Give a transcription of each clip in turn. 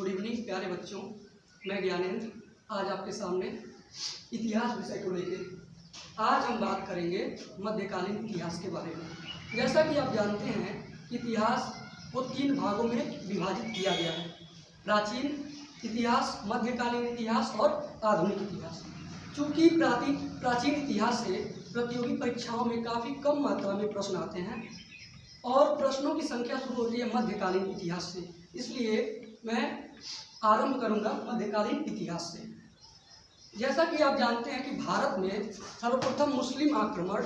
Good evening प्यारे बच्चों, मैं ज्ञानेंद्र आज आपके सामने इतिहास विषय को लेकर आज हम बात करेंगे मध्यकालीन इतिहास के बारे में। जैसा कि आप जानते हैं, इतिहास को 3 भागों में विभाजित किया गया है: प्राचीन इतिहास, मध्यकालीन इतिहास और आधुनिक इतिहास। चूँकि प्राचीन इतिहास से प्रतियोगी परीक्षाओं में काफ़ी कम मात्रा में प्रश्न आते हैं और प्रश्नों की संख्या शुरू होती है मध्यकालीन इतिहास से, इसलिए मैं आरंभ करूंगा मध्यकालीन इतिहास से। जैसा कि आप जानते हैं कि भारत में सर्वप्रथम मुस्लिम आक्रमण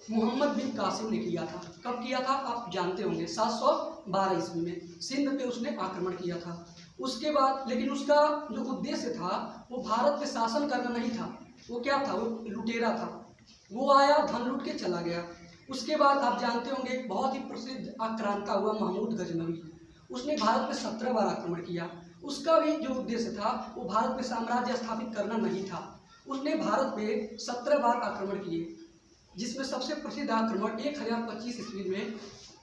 मोहम्मद बिन कासिम ने किया था। कब किया था आप जानते होंगे, 712 ईस्वी में सिंध पे उसने आक्रमण किया था। उसके बाद लेकिन उसका जो उद्देश्य था वो भारत पे शासन करना नहीं था, वो क्या था, वो लुटेरा था। वो आया, धन लूट के चला गया। उसके बाद आप जानते होंगे एक बहुत ही प्रसिद्ध आक्रांता हुआ महमूद गजनवी, उसने भारत पे 17 बार आक्रमण किया। उसका भी जो उद्देश्य था वो भारत पे साम्राज्य स्थापित करना नहीं था। उसने भारत पे 17 बार आक्रमण किए, जिसमें सबसे प्रसिद्ध आक्रमण 1025 ईस्वी में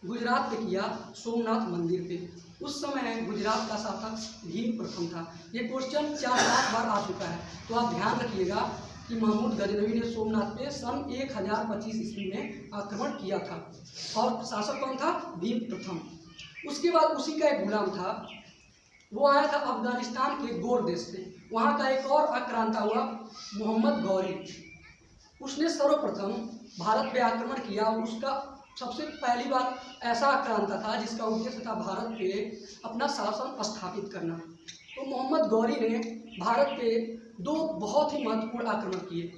गुजरात पे किया, सोमनाथ मंदिर पे। उस समय गुजरात का शासक भीम प्रथम था। ये क्वेश्चन 4-5 बार आ चुका है, तो आप ध्यान रखिएगा कि महमूद गजनवी ने सोमनाथ पे सन 1025 ईस्वी में आक्रमण किया था और शासक कौन था, भीम प्रथम। उसके बाद उसी का एक गुलाम था, वो आया था अफगानिस्तान के गोर देश से। वहाँ का एक और आक्रांता हुआ मोहम्मद गौरी, उसने सर्वप्रथम भारत पे आक्रमण किया और उसका सबसे पहली बार ऐसा आक्रांता था जिसका उद्देश्य था भारत पे अपना शासन स्थापित करना। तो मोहम्मद गौरी ने भारत पे 2 बहुत ही महत्वपूर्ण आक्रमण किए।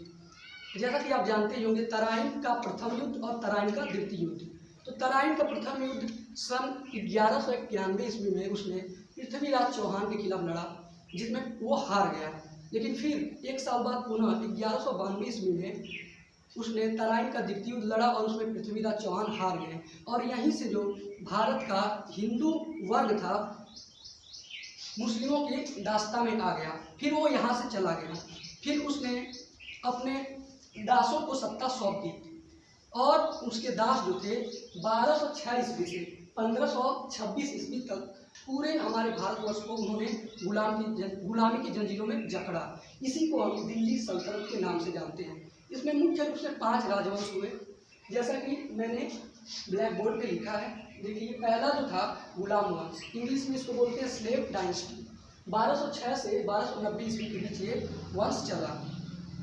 जैसा कि आप जानते होंगे, तराइन का प्रथम युद्ध और तराइन का द्वितीय युद्ध। तो तराइन का प्रथम युद्ध सन 1191 ईस्वी में उसने पृथ्वीराज चौहान के खिलाफ लड़ा, जिसमें वो हार गया। लेकिन फिर 1 साल बाद पुनः 1192 ईस्वी में उसने तराइन का द्वितीय युद्ध लड़ा और उसमें पृथ्वीराज चौहान हार गए। और यहीं से जो भारत का हिंदू वर्ग था मुस्लिमों के दास्ता में आ गया। फिर वो यहाँ से चला गया। फिर उसने अपने दासों को सत्ता सौंप दी और उसके दास जो थे 1206 ईस्वी से 1526 ईस्वी तक पूरे हमारे भारतवर्ष को उन्होंने गुलामी की जंजीरों में जकड़ा। इसी को हम दिल्ली सल्तनत के नाम से जानते हैं। इसमें मुख्य रूप से 5 राजवंश हुए, जैसा कि मैंने ब्लैक बोर्ड पे लिखा है। देखिए, पहला जो था गुलाम वंश, इंग्लिश में इसको बोलते हैं स्लेव डायनेस्टी। 1206 से 1290 ईस्वी के बीच ये वंश चला।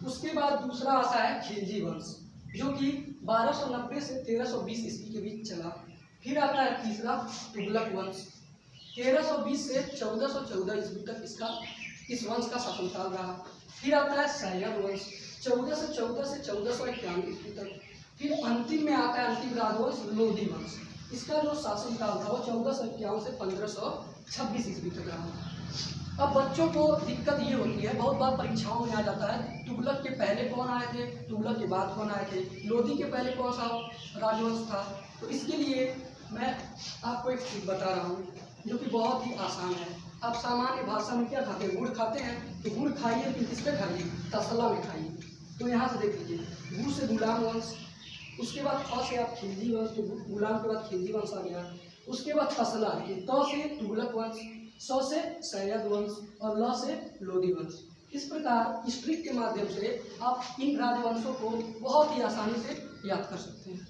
उसके बाद दूसरा आता है खिलजी वंश, जो कि 1290 से 1320 ईस्वी के बीच चला। फिर आता है तीसरा तुगलक वंश, 1320 से 1414 ईस्वी तक इस वंश का शासनकाल रहा। फिर आता है सैयद वंश, 1414 से 1491 ईस्वी तक। फिर अंतिम में आता है अंतिम राजवंश लोधी वंश। इसका जो शासनकाल था वो 1451 से 1526 ईस्वी तक रहा। अब बच्चों को दिक्कत ये होती है, बहुत बार परीक्षाओं में आ जाता है, तुगलक के पहले कौन आए थे, तुगलक के बाद कौन आए थे, लोधी के पहले कौन सा राजवंश था। तो इसके लिए मैं आपको एक चीज़ बता रहा हूँ जो कि बहुत ही आसान है। आप सामान्य भाषा में क्या खाते हैं, गुड़ खाते हैं, तो गुड़ खाइए, लेकिन किस पे खाइए, तसला में खाइए। तो यहाँ से देख लीजिए, गुड़ से गुलाम वंश, उसके बाद ख से आप खिलजी वंश, तो गुलाम के बाद खिलजी वंश आ गया। उसके बाद तसला, त से तुगलक वंश, स से सैयद वंश और ल से लोधी वंश। इस प्रकार इस ट्रिक के माध्यम से आप इन राजवंशों को बहुत ही आसानी से याद कर सकते हैं।